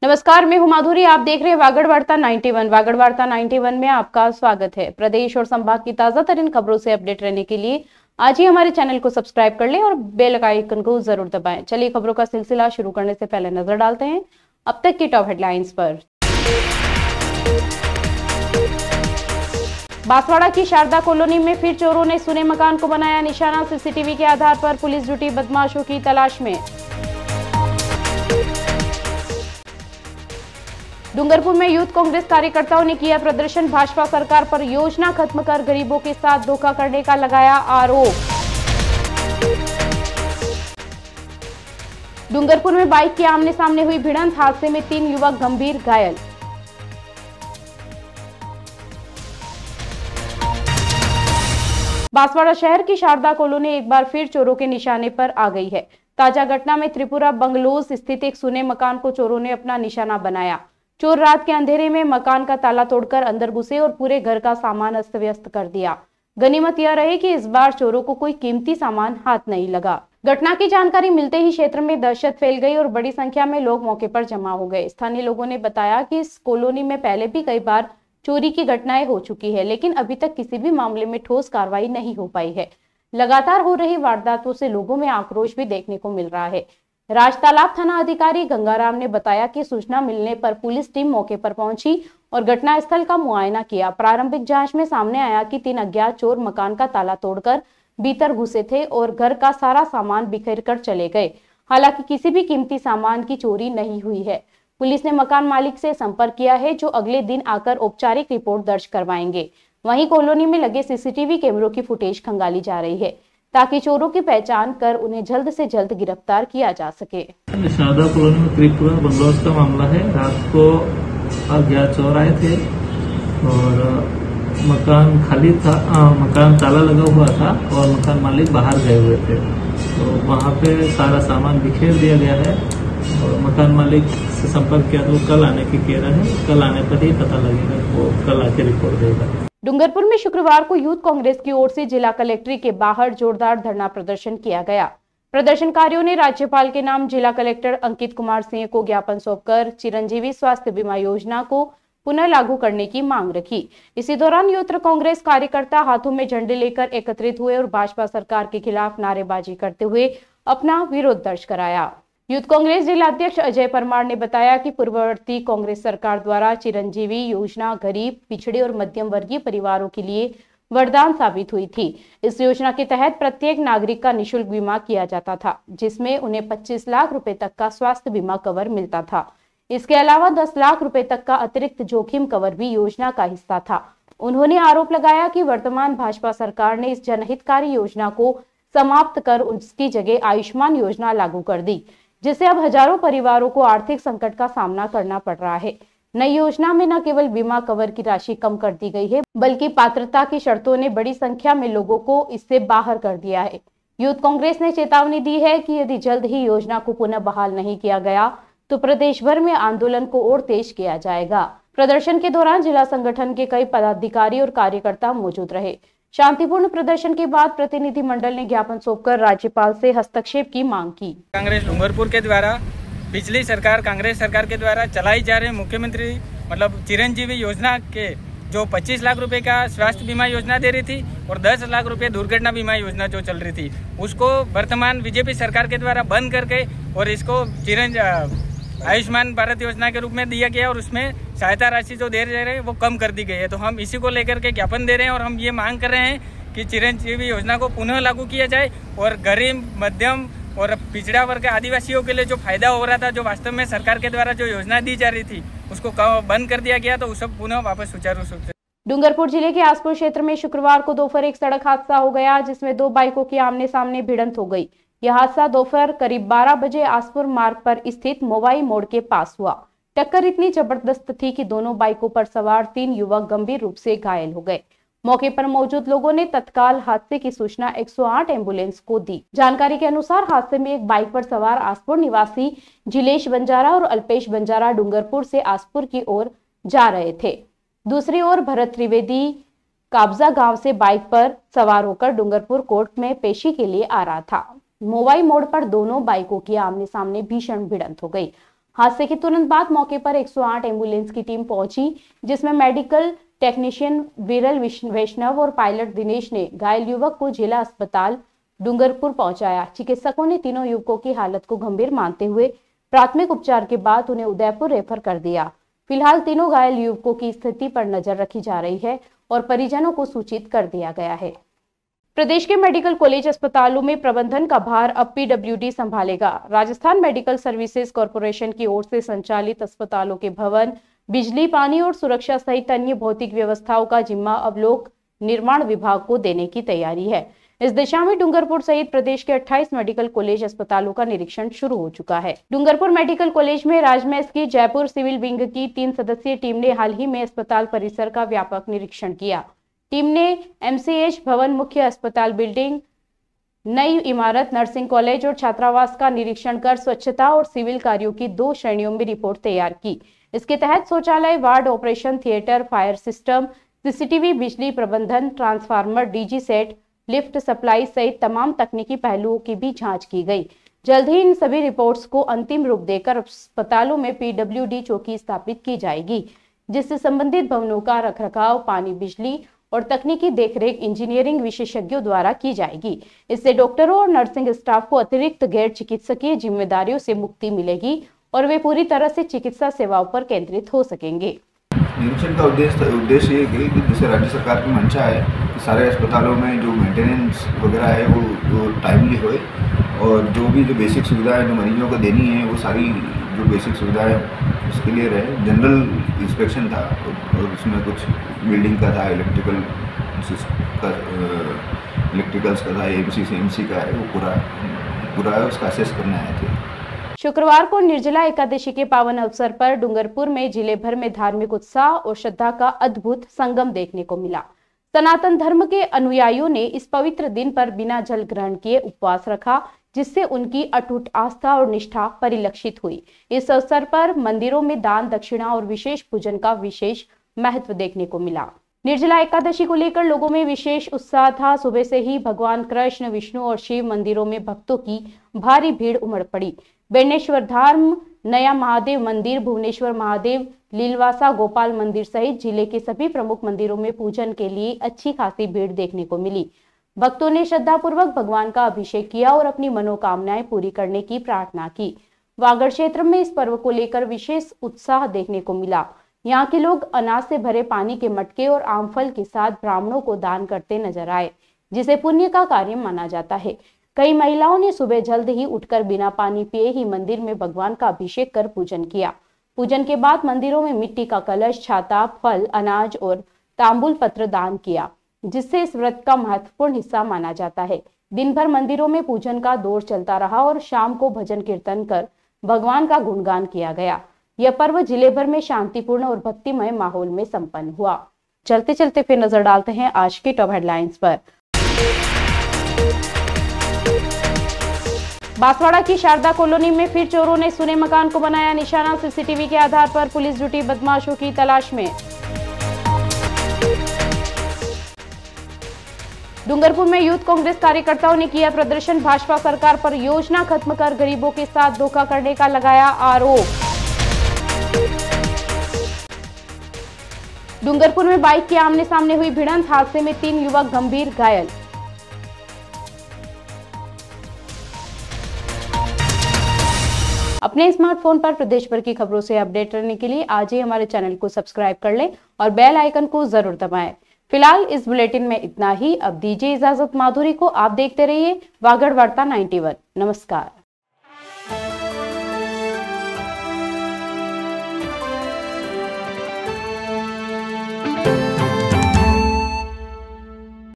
नमस्कार, मैं हूं माधुरी। आप देख रहे हैं वागड़ वार्ता 91। वागड़ वार्ता 91 में आपका स्वागत है। प्रदेश और संभाग की ताजा तरीन खबरों से अपडेट रहने के लिए आज ही हमारे चैनल को सब्सक्राइब कर लें और बेल आइकन को जरूर दबाएं। चलिए खबरों का सिलसिला शुरू करने से पहले नजर डालते हैं अब तक की टॉप हेडलाइंस पर। बांसवाड़ा की शारदा कॉलोनी में फिर चोरों ने सुने मकान को बनाया निशाना। सीसीटीवी के आधार पर पुलिस जुटी बदमाशों की तलाश में। डूंगरपुर में यूथ कांग्रेस कार्यकर्ताओं ने किया प्रदर्शन। भाजपा सरकार पर योजना खत्म कर गरीबों के साथ धोखा करने का लगाया आरोप। डूंगरपुर में बाइक के आमने सामने हुई भिड़ंत, हादसे में 3 युवक गंभीर घायल। बांसवाड़ा शहर की शारदा कॉलोनी एक बार फिर चोरों के निशाने पर आ गई है। ताजा घटना में त्रिपुरा बंगलोज स्थित एक सुने मकान को चोरों ने अपना निशाना बनाया। चोर रात के अंधेरे में मकान का ताला तोड़कर अंदर घुसे और पूरे घर का सामान अस्त व्यस्त कर दिया। गनीमत यह रही कि इस बार चोरों को कोई कीमती सामान हाथ नहीं लगा। घटना की जानकारी मिलते ही क्षेत्र में दहशत फैल गई और बड़ी संख्या में लोग मौके पर जमा हो गए। स्थानीय लोगों ने बताया कि इस कॉलोनी में पहले भी कई बार चोरी की घटनाएं हो चुकी है, लेकिन अभी तक किसी भी मामले में ठोस कार्रवाई नहीं हो पाई है। लगातार हो रही वारदातों से लोगों में आक्रोश भी देखने को मिल रहा है। राजतालाब थाना अधिकारी गंगाराम ने बताया कि सूचना मिलने पर पुलिस टीम मौके पर पहुंची और घटनास्थल का मुआयना किया। प्रारंभिक जांच में सामने आया कि 3 अज्ञात चोर मकान का ताला तोड़कर भीतर घुसे थे और घर का सारा सामान बिखेर कर चले गए। हालांकि किसी भी कीमती सामान की चोरी नहीं हुई है। पुलिस ने मकान मालिक से संपर्क किया है, जो अगले दिन आकर औपचारिक रिपोर्ट दर्ज करवाएंगे। वहीं कॉलोनी में लगे सीसीटीवी कैमरों की फुटेज खंगाली जा रही है, ताकि चोरों की पहचान कर उन्हें जल्द से जल्द गिरफ्तार किया जा सके। शारदा कॉलोनी में त्रिपुरा बंगलोज का मामला है। रात को अज्ञात चोर आए थे और मकान खाली था, मकान ताला लगा हुआ था और मकान मालिक बाहर गए हुए थे। तो वहां पे सारा सामान बिखेर दिया गया है और मकान मालिक से संपर्क किया तो वो कल आने की कह रहे हैं। कल आने पर ही पता लगेगा, वो कल आके रिपोर्ट देगा। डूंगरपुर में शुक्रवार को यूथ कांग्रेस की ओर से जिला कलेक्ट्रेट के बाहर जोरदार धरना प्रदर्शन किया गया। प्रदर्शनकारियों ने राज्यपाल के नाम जिला कलेक्टर अंकित कुमार सिंह को ज्ञापन सौंपकर चिरंजीवी स्वास्थ्य बीमा योजना को पुनः लागू करने की मांग रखी। इसी दौरान यूथ कांग्रेस कार्यकर्ता हाथों में झंडे लेकर एकत्रित हुए और भाजपा सरकार के खिलाफ नारेबाजी करते हुए अपना विरोध दर्ज कराया। यूथ कांग्रेस जिला अध्यक्ष अजय परमार ने बताया कि पूर्ववर्ती कांग्रेस सरकार द्वारा चिरंजीवी योजना गरीब, पिछड़े और मध्यम वर्गीय परिवारों के लिए वरदान साबित हुई थी। इस योजना के तहत प्रत्येक नागरिक का निःशुल्क बीमा किया जाता था, जिसमें उन्हें 25 लाख रुपए तक का स्वास्थ्य बीमा कवर मिलता था। इसके अलावा 10 लाख रुपए तक का अतिरिक्त जोखिम कवर भी योजना का हिस्सा था। उन्होंने आरोप लगाया कि वर्तमान भाजपा सरकार ने इस जनहितकारी योजना को समाप्त कर उसकी जगह आयुष्मान योजना लागू कर दी, जिससे अब हजारों परिवारों को आर्थिक संकट का सामना करना पड़ रहा है। नई योजना में न केवल बीमा कवर की राशि कम कर दी गई है, बल्कि पात्रता की शर्तों ने बड़ी संख्या में लोगों को इससे बाहर कर दिया है। यूथ कांग्रेस ने चेतावनी दी है कि यदि जल्द ही योजना को पुनः बहाल नहीं किया गया तो प्रदेश भर में आंदोलन को और तेज किया जाएगा। प्रदर्शन के दौरान जिला संगठन के कई पदाधिकारी और कार्यकर्ता मौजूद रहे। शांतिपूर्ण प्रदर्शन के बाद प्रतिनिधि मंडल ने ज्ञापन सौंपकर राज्यपाल से हस्तक्षेप की मांग की। कांग्रेस डूंगरपुर के द्वारा पिछली सरकार कांग्रेस सरकार के द्वारा चलाई जा रही मुख्यमंत्री चिरंजीवी योजना के जो 25 लाख रुपए का स्वास्थ्य बीमा योजना दे रही थी और 10 लाख रुपए दुर्घटना बीमा योजना जो चल रही थी, उसको वर्तमान बीजेपी सरकार के द्वारा बंद करके और इसको आयुष्मान भारत योजना के रूप में दिया गया और उसमें सहायता राशि जो दे रहे हैं वो कम कर दी गई है। तो हम इसी को लेकर के ज्ञापन दे रहे हैं और हम ये मांग कर रहे हैं कि चिरंजीवी योजना को पुनः लागू किया जाए और गरीब, मध्यम और पिछड़ा वर्ग आदिवासियों के लिए जो फायदा हो रहा था, जो वास्तव में सरकार के द्वारा जो योजना दी जा रही थी, उसको बंद कर दिया गया, तो सब पुनः वापस सुचारू रूप से। डूंगरपुर जिले के आसपुर क्षेत्र में शुक्रवार को दोपहर एक सड़क हादसा हो गया, जिसमें 2 बाइकों की आमने सामने भिड़ंत हो गई। यह हादसा दोपहर करीब 12 बजे आसपुर मार्ग पर स्थित मोवाई मोड़ के पास हुआ। टक्कर इतनी जबरदस्त थी कि दोनों बाइकों पर सवार 3 युवक गंभीर रूप से घायल हो गए। मौके पर मौजूद लोगों ने तत्काल हादसे की सूचना 108 एम्बुलेंस को दी। जानकारी के अनुसार हादसे में एक बाइक पर सवार आसपुर निवासी जिलेश बंजारा और अल्पेश बंजारा डूंगरपुर से आसपुर की ओर जा रहे थे। दूसरी ओर भरत त्रिवेदी काबजा गांव से बाइक पर सवार होकर डूंगरपुर कोर्ट में पेशी के लिए आ रहा था। मोवाई मोड़ पर दोनों बाइकों की आमने सामने भीषण भिड़ंत हो गई। हादसे के तुरंत बाद मौके पर 108 एम्बुलेंस की टीम पहुंची, जिसमें मेडिकल टेक्नीशियन विरल वैष्णव और पायलट दिनेश ने घायल युवक को जिला अस्पताल डूंगरपुर पहुंचाया। चिकित्सकों ने तीनों युवकों की हालत को गंभीर मानते हुए प्राथमिक उपचार के बाद उन्हें उदयपुर रेफर कर दिया। फिलहाल तीनों घायल युवकों की स्थिति पर नजर रखी जा रही है और परिजनों को सूचित कर दिया गया है। प्रदेश के मेडिकल कॉलेज अस्पतालों में प्रबंधन का भार अब पीडब्ल्यूडी संभालेगा। राजस्थान मेडिकल सर्विसेज कॉर्पोरेशन की ओर से संचालित अस्पतालों के भवन, बिजली, पानी और सुरक्षा सहित अन्य भौतिक व्यवस्थाओं का जिम्मा अब लोक निर्माण विभाग को देने की तैयारी है। इस दिशा में डूंगरपुर सहित प्रदेश के 28 मेडिकल कॉलेज अस्पतालों का निरीक्षण शुरू हो चुका है। डूंगरपुर मेडिकल कॉलेज में राजमेस की जयपुर सिविल विंग की 3 सदस्यीय टीम ने हाल ही में अस्पताल परिसर का व्यापक निरीक्षण किया। टीम ने एमसीएच भवन, मुख्य अस्पताल बिल्डिंग, नई इमारत, नर्सिंग कॉलेज और छात्रावास का निरीक्षण कर स्वच्छता और सिविल कार्यों की 2 श्रेणियों में रिपोर्ट तैयार की। इसके तहत शौचालय, ward, operation theatre, fire system, CCTV, बिजली प्रबंधन, transformer, DG set, lift supply सहित तमाम तकनीकी पहलुओं की भी जांच की गई। जल्द ही इन सभी रिपोर्ट्स को अंतिम रूप देकर अस्पतालों में पीडब्ल्यूडी चौकी स्थापित की जाएगी, जिससे संबंधित भवनों का रखरखाव, पानी, बिजली और तकनीकी देखरेख इंजीनियरिंग विशेषज्ञों द्वारा की जाएगी। इससे डॉक्टरों और नर्सिंग स्टाफ को अतिरिक्त गैर चिकित्सकीय जिम्मेदारियों से मुक्ति मिलेगी और वे पूरी तरह से चिकित्सा सेवाओं पर केंद्रित हो सकेंगे। निरीक्षण का उद्देश्य ये है कि जैसे राज्य सरकार की मंशा है कि सारे अस्पतालों में जो मेंटेनेंस वगैरह है वो टाइमली होए और जो बेसिक सुविधाएं जो मरीजों को देनी है वो सारी जो बेसिक सुविधाएं उसके लिए रहे। जनरल इंस्पेक्शन था और उसमें कुछ बिल्डिंग का था, इलेक्ट्रिकल्स का था, एमसी का है, वो पूरा उसका असेस करने आए थे। शुक्रवार को निर्जला एकादशी के पावन अवसर पर डूंगरपुर में जिले भर में धार्मिक उत्साह और श्रद्धा का अद्भुत संगम देखने को मिला। सनातन धर्म के अनुयायियों ने इस पवित्र दिन पर बिना जल ग्रहण किए उपवास रखा, जिससे उनकी अटूट आस्था और निष्ठा परिलक्षित हुई। इस अवसर पर मंदिरों में दान, दक्षिणा और विशेष पूजन का विशेष महत्व देखने को मिला। निर्जला एकादशी को लेकर लोगों में विशेष उत्साह था। सुबह से ही भगवान कृष्ण, विष्णु और शिव मंदिरों में भक्तों की भारी भीड़ उमड़ पड़ी। बेणेश्वर धाम, नया महादेव मंदिर, भुवनेश्वर महादेव, लीलवासा गोपाल मंदिर सहित जिले के सभी प्रमुख मंदिरों में पूजन के लिए अच्छी खासी भीड़ देखने को मिली। भक्तों ने श्रद्धापूर्वक भगवान का अभिषेक किया और अपनी मनोकामनाएं पूरी करने की प्रार्थना की। वागड़ क्षेत्र में इस पर्व को लेकर विशेष उत्साह देखने को मिला। यहाँ के लोग अनाज से भरे पानी के मटके और आमफल के साथ ब्राह्मणों को दान करते नजर आए, जिसे पुण्य का कार्य माना जाता है। कई महिलाओं ने सुबह जल्द ही उठकर बिना पानी पिए ही मंदिर में भगवान का अभिषेक कर पूजन किया। पूजन के बाद मंदिरों में मिट्टी का कलश, छाता, फल, अनाज और तांबुल पत्र दान किया, जिससे इस व्रत का महत्वपूर्ण हिस्सा माना जाता है। दिन भर मंदिरों में पूजन का दौर चलता रहा और शाम को भजन कीर्तन कर भगवान का गुणगान किया गया। यह पर्व जिले भर में शांतिपूर्ण और भक्तिमय माहौल में संपन्न हुआ। चलते चलते फिर नजर डालते हैं आज की टॉप हेडलाइंस पर। बांसवाड़ा की शारदा कॉलोनी में फिर चोरों ने सुने मकान को बनाया निशाना। सीसीटीवी के आधार पर पुलिस जुटी बदमाशों की तलाश में। डूंगरपुर में यूथ कांग्रेस कार्यकर्ताओं ने किया प्रदर्शन। भाजपा सरकार पर योजना खत्म कर गरीबों के साथ धोखा करने का लगाया आरोप। डूंगरपुर में बाइक की आमने सामने हुई भिड़ंत, हादसे में 3 युवक गंभीर घायल। अपने स्मार्टफोन पर प्रदेश भर की खबरों से अपडेट रहने के लिए आज ही हमारे चैनल को सब्सक्राइब कर लें और बेल आइकन को जरूर दबाएं। फिलहाल इस बुलेटिन में इतना ही। अब दीजिए इजाजत माधुरी को। आप देखते रहिए वागड़ वार्ता 91। नमस्कार।